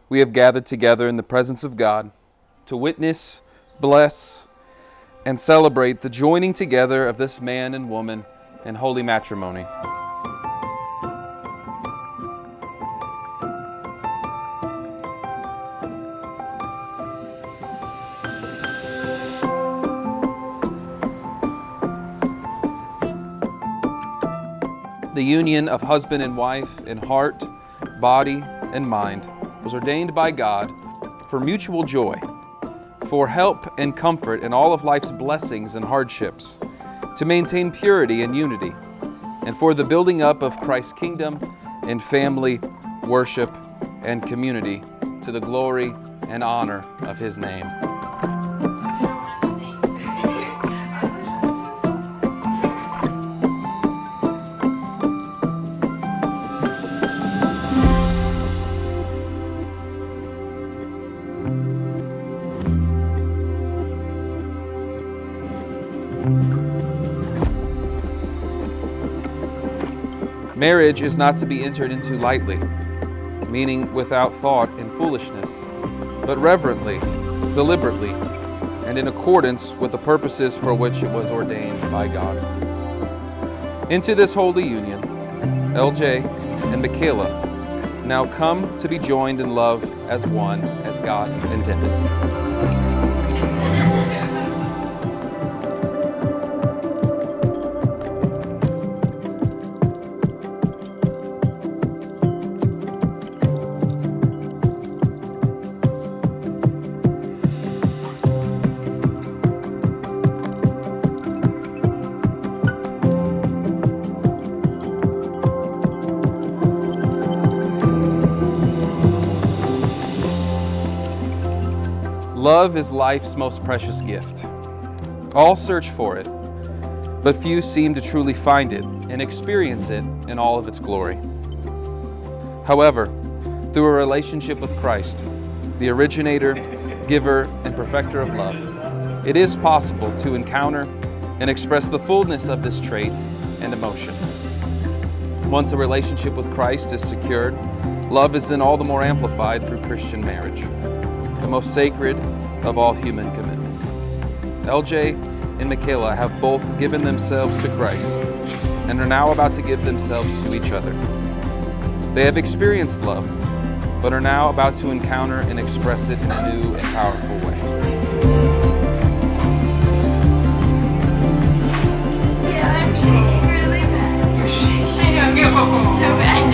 we have gathered together in the presence of God to witness, bless, and celebrate the joining together of this man and woman in holy matrimony. The union of husband and wife in heart, body, and mind was ordained by God for mutual joy, for help and comfort in all of life's blessings and hardships, to maintain purity and unity, and for the building up of Christ's kingdom in family, worship, and community to the glory and honor of His name. Marriage is not to be entered into lightly, meaning without thought and foolishness, but reverently, deliberately, and in accordance with the purposes for which it was ordained by God. Into this holy union, LJ and Mikayla now come to be joined in love as one, as God intended. Love is life's most precious gift. All search for it, but few seem to truly find it and experience it in all of its glory. However, through a relationship with Christ, the originator, giver, and perfecter of love, it is possible to encounter and express the fullness of this trait and emotion. Once a relationship with Christ is secured, love is then all the more amplified through Christian marriage, the most sacred of all human commitments. LJ and Mikayla have both given themselves to Christ and are now about to give themselves to each other. They have experienced love, but are now about to encounter and express it in a new and powerful way. Yeah, I'm shaking really bad. You're shaking. I know, so bad.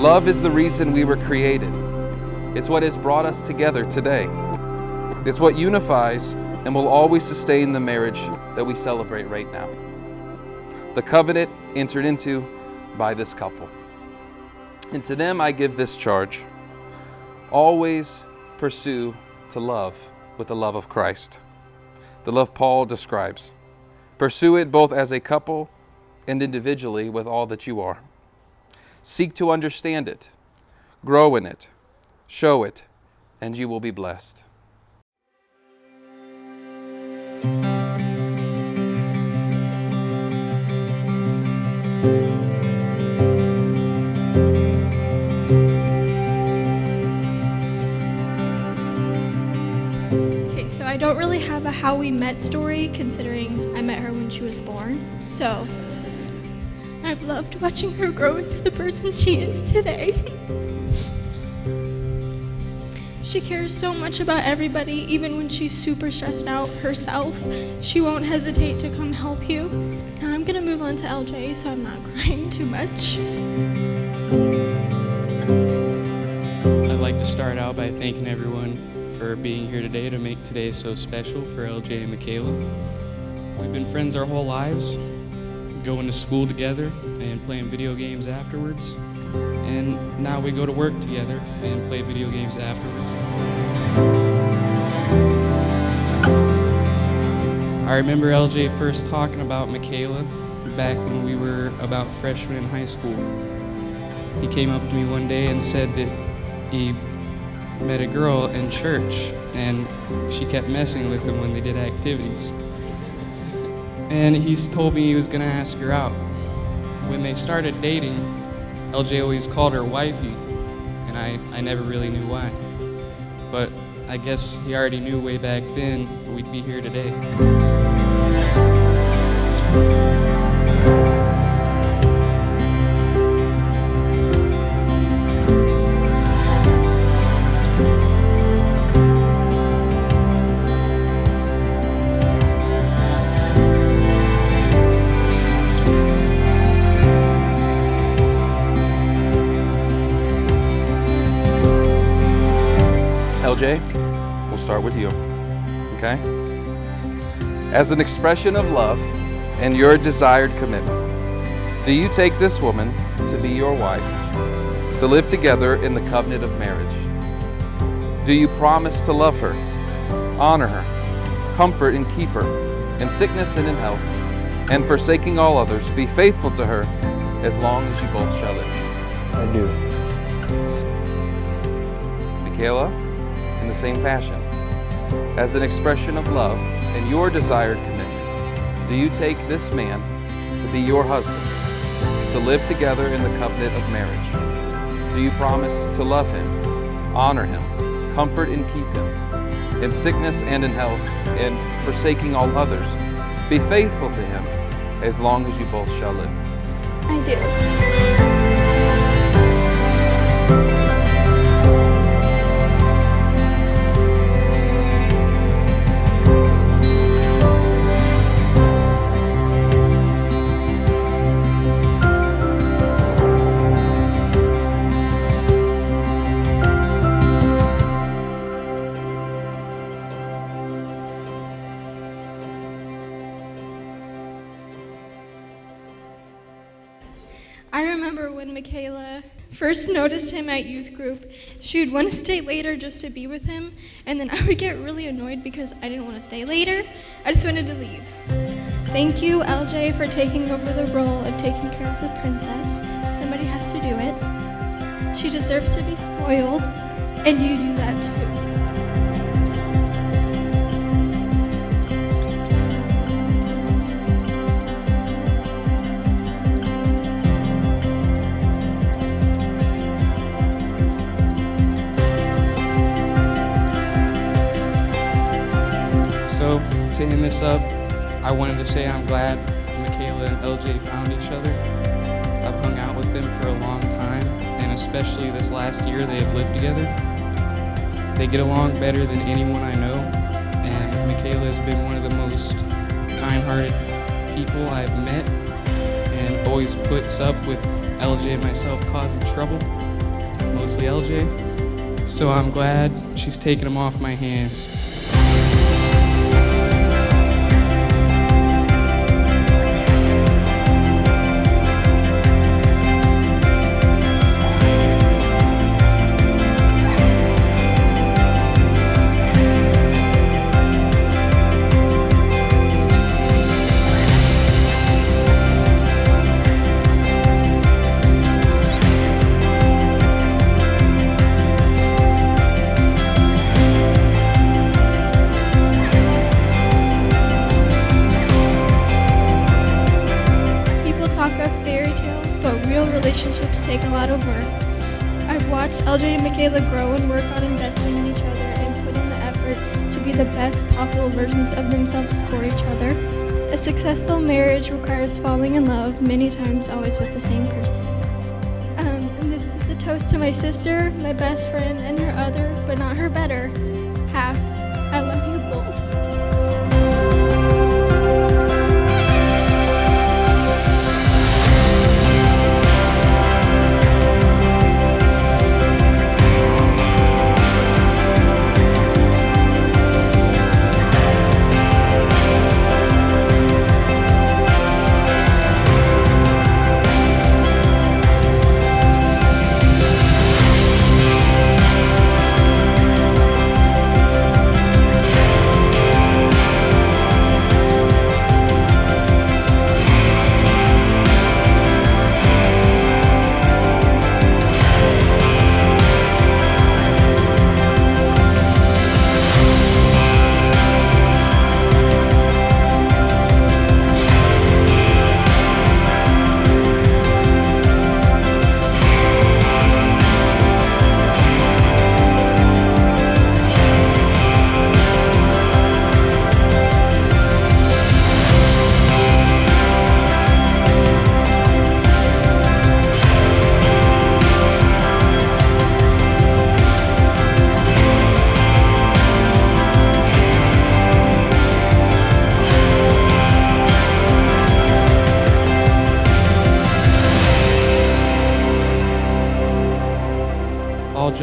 Love is the reason we were created. It's what has brought us together today. It's what unifies and will always sustain the marriage that we celebrate right now. The covenant entered into by this couple. And to them I give this charge: always pursue to love with the love of Christ, the love Paul describes. Pursue it both as a couple and individually with all that you are. Seek to understand it, grow in it, show it, and you will be blessed. Okay, so I don't really have a how we met story, considering I met her when she was born. So I've loved watching her grow into the person she is today. She cares so much about everybody, even when she's super stressed out herself. She won't hesitate to come help you. Now I'm gonna move on to LJ so I'm not crying too much. I'd like to start out by thanking everyone for being here today to make today so special for LJ and Mikayla. We've been friends our whole lives, going to school together and playing video games afterwards. And now we go to work together and play video games afterwards. I remember LJ first talking about Mikayla back when we were about freshmen in high school. He came up to me one day and said that he met a girl in church and she kept messing with him when they did activities. And he's told me he was gonna ask her out. When they started dating, LJ always called her wifey, and I never really knew why. But I guess he already knew way back then we'd be here today. LJ, we'll start with you, okay? As an expression of love and your desired commitment, do you take this woman to be your wife, to live together in the covenant of marriage? Do you promise to love her, honor her, comfort and keep her, in sickness and in health, and forsaking all others, be faithful to her as long as you both shall live? I do. Mikayla, in the same fashion, as an expression of love and your desired commitment, do you take this man to be your husband, to live together in the covenant of marriage? Do you promise to love him, honor him, comfort and keep him, in sickness and in health, and forsaking all others, be faithful to him as long as you both shall live? I do. I remember when Mikayla first noticed him at youth group, she would want to stay later just to be with him, and then I would get really annoyed because I didn't want to stay later. I just wanted to leave. Thank you, LJ, for taking over the role of taking care of the princess. Somebody has to do it. She deserves to be spoiled, and you do that too. So, to end this up, I wanted to say I'm glad Mikayla and LJ found each other. I've hung out with them for a long time, and especially this last year they have lived together. They get along better than anyone I know, and Mikayla has been one of the most kind-hearted people I've met, and always puts up with LJ and myself causing trouble, mostly LJ. So I'm glad she's taken them off my hands. Relationships take a lot of work. I've watched LJ and Mikayla grow and work on investing in each other and put in the effort to be the best possible versions of themselves for each other. A successful marriage requires falling in love many times, always with the same person. And this is a toast to my sister, my best friend, and her other, but not her better, half. I love you both.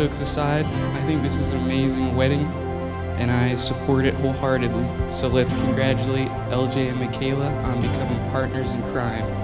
jokes aside, I think this is an amazing wedding, and I support it wholeheartedly. So let's congratulate LJ and Mikayla on becoming partners in crime.